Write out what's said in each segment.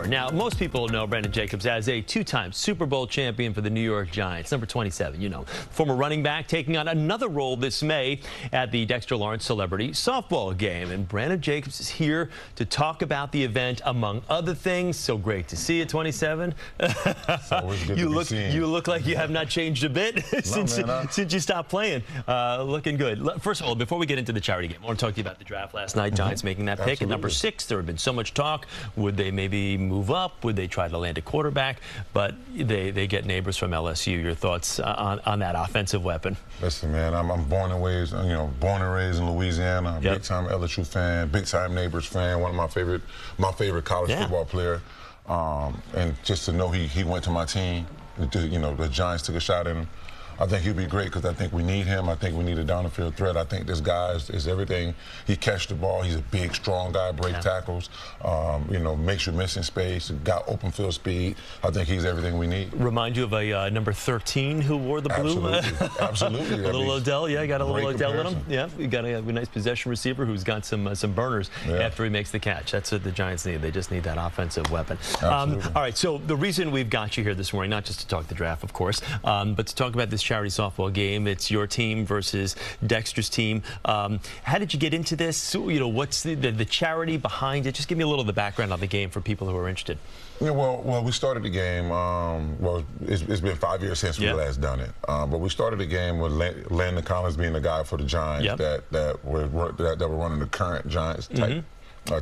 24. Now, most people know Brandon Jacobs as a two-time Super Bowl champion for the New York Giants, number 27, you know. Former running back taking on another role this May at the Dexter Celebrity Softball Game. And Brandon Jacobs is here to talk about the event, among other things. So great to see you, 27. It's always good to be seen. You look like you have not changed a bit since you stopped playing. Looking good. First of all, before we get into the charity game, I want to talk to you about the draft last night. Giants making that pick at number 6. There had been so much talk. Would they maybe move up? Would they try to land a quarterback? But they get neighbors from LSU. Your thoughts on that offensive weapon? Listen, man, I'm born and raised, in Louisiana. Big time LSU fan, big time Neighbors fan. One of my favorite college football player. And just to know he went to my team, the Giants took a shot at him. I think he'll be great because I think we need him. I think we need a down-the-field threat. I think this guy is everything. He catches the ball. He's a big, strong guy, break tackles, makes you miss in space, got open field speed. I think he's everything we need. Remind you of a number 13 who wore the blue? Absolutely. A little Odell, yeah, got a little Odell in him. Yeah, we got a nice possession receiver who's got some burners after he makes the catch. That's what the Giants need. They just need that offensive weapon. All right, so the reason we've got you here this morning, not just to talk the draft, of course, but to talk about this charity softball game. It's your team versus Dexter's team. How did you get into this? What's the charity behind it? Just give me a little of the background on the game for people who are interested. Yeah, well, we started the game. It's been 5 years since we last done it. But we started the game with Landon Collins being the guy for the Giants that were running the current Giants type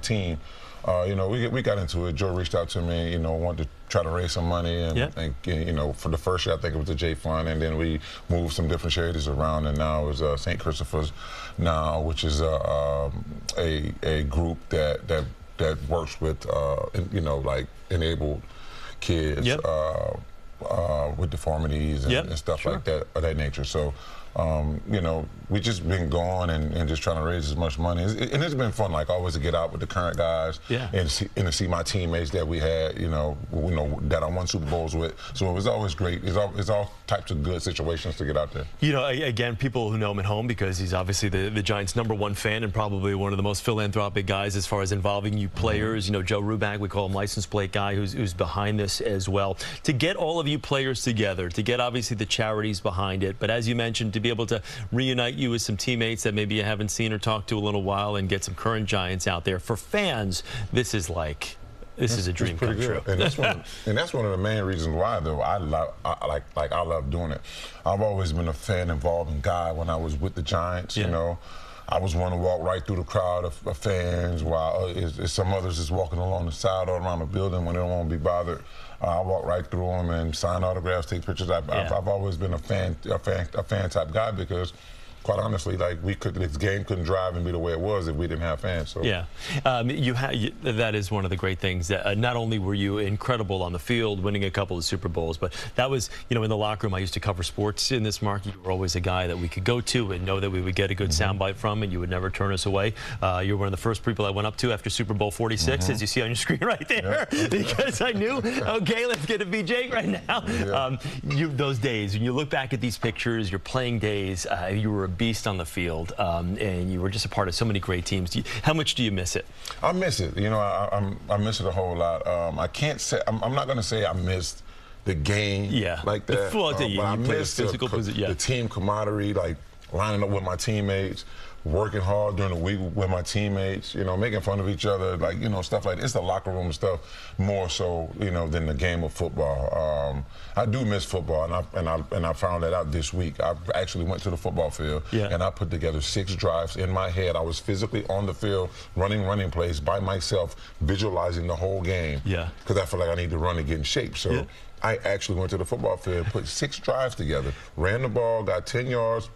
team. We got into it. Joe reached out to me, wanted to try to raise some money, and for the first year I think it was the J Fund, and then we moved some different charities around, and now it's St. Christopher's now, which is a group that works with like enabled kids with deformities and stuff like that of that nature. So we just been going and just trying to raise as much money. And it's been fun, like always, to get out with the current guys and to see my teammates that we had, that I won Super Bowls with. So it was always great. It's all types of good situations to get out there. Again, people who know him at home, because he's obviously the Giants' #1 fan and probably one of the most philanthropic guys as far as involving you players. Joe Ruback, we call him license plate guy, who's behind this as well. To get all of you players together, to get obviously the charities behind it, but as you mentioned, to be able to reunite you with some teammates that maybe you haven't seen or talked to a little while and get some current Giants out there. For fans, this is a dream come true. And that's one of the main reasons why, though, I love doing it. I've always been a fan involving guy when I was with the Giants. I was one to walk right through the crowd of fans while some others is walking along the side or around the building when they don't want to be bothered. I walk right through them and sign autographs, take pictures. I've always been a fan type guy because, quite honestly, this game couldn't drive and be the way it was if we didn't have fans. So. Yeah, that is one of the great things. That not only were you incredible on the field, winning a couple of Super Bowls, but that was, in the locker room. I used to cover sports in this market. You were always a guy that we could go to and know that we would get a good soundbite from, and you would never turn us away. You were one of the first people I went up to after Super Bowl 46, as you see on your screen right there, because I knew, okay, let's get to be Jake right now. Those days, when you look back at these pictures, your playing days, you were a beast on the field, and you were just a part of so many great teams. How much do you miss it? I miss it. I miss it a whole lot. I can't say, I'm not going to say I missed the game like that. But I missed the team camaraderie, like lining up with my teammates, working hard during the week with my teammates, making fun of each other, stuff like that. It's the locker room stuff more so, than the game of football. I do miss football, and I found that out this week. I actually went to the football field, and I put together 6 drives in my head. I was physically on the field, running plays by myself, visualizing the whole game. Because I feel like I need to run and get in shape. So I actually went to the football field, put 6 drives together, ran the ball, got 10 yards.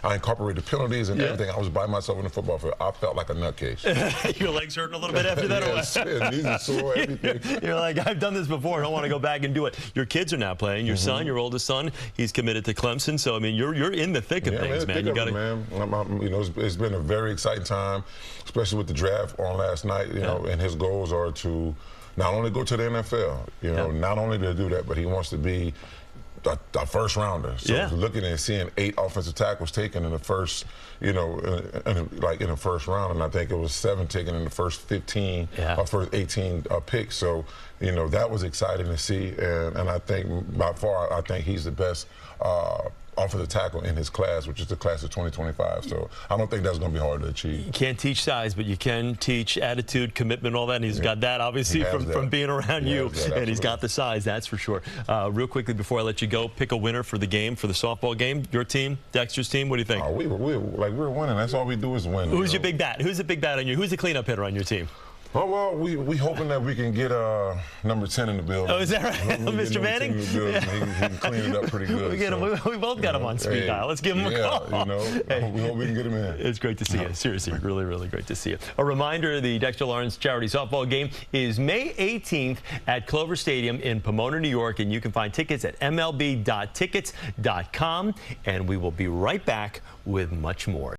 I incorporated penalties and everything. I was by myself in the football field. I felt like a nutcase. Your legs hurting a little bit after that? Yes, knees are sore, everything. You're like, I've done this before. I don't want to go back and do it. Your kids are now playing. Your son, your oldest son, he's committed to Clemson. So, I mean, you're in the thick of things, man. You got to. It's been a very exciting time, especially with the draft on last night. And his goals are to not only go to the NFL, not only to do that, but he wants to be a first rounder. So Yeah. looking and seeing 8 offensive tackles taken in the first, in the first round, and I think it was 7 taken in the first 15 or first 18 picks. So that was exciting to see, and I think by far, I think he's the best offensive tackle in his class, which is the class of 2025. So I don't think that's going to be hard to achieve. You can't teach size, but you can teach attitude, commitment, all that. And he's got that, obviously, from being around you. And he's got the size, that's for sure. Real quickly, before I let you go, pick a winner for the game, for the softball game. Your team, Dexter's team, what do you think? We were winning. That's all we do is win. Who's your big bat? Who's the big bat on you? Who's the cleanup hitter on your team? Oh, well, we hoping that we can get number 10 in the building. Oh, is that right? Mr. Manning? He can clean it up pretty good. We both got him on speed dial. Let's give him a call. We hope we can get him in. It's great to see you. Seriously, really, really great to see you. A reminder, the Dexter Lawrence Charity Softball Game is May 18th at Clover Stadium in Pomona, New York, and you can find tickets at mlb.tickets.com, and we will be right back with much more.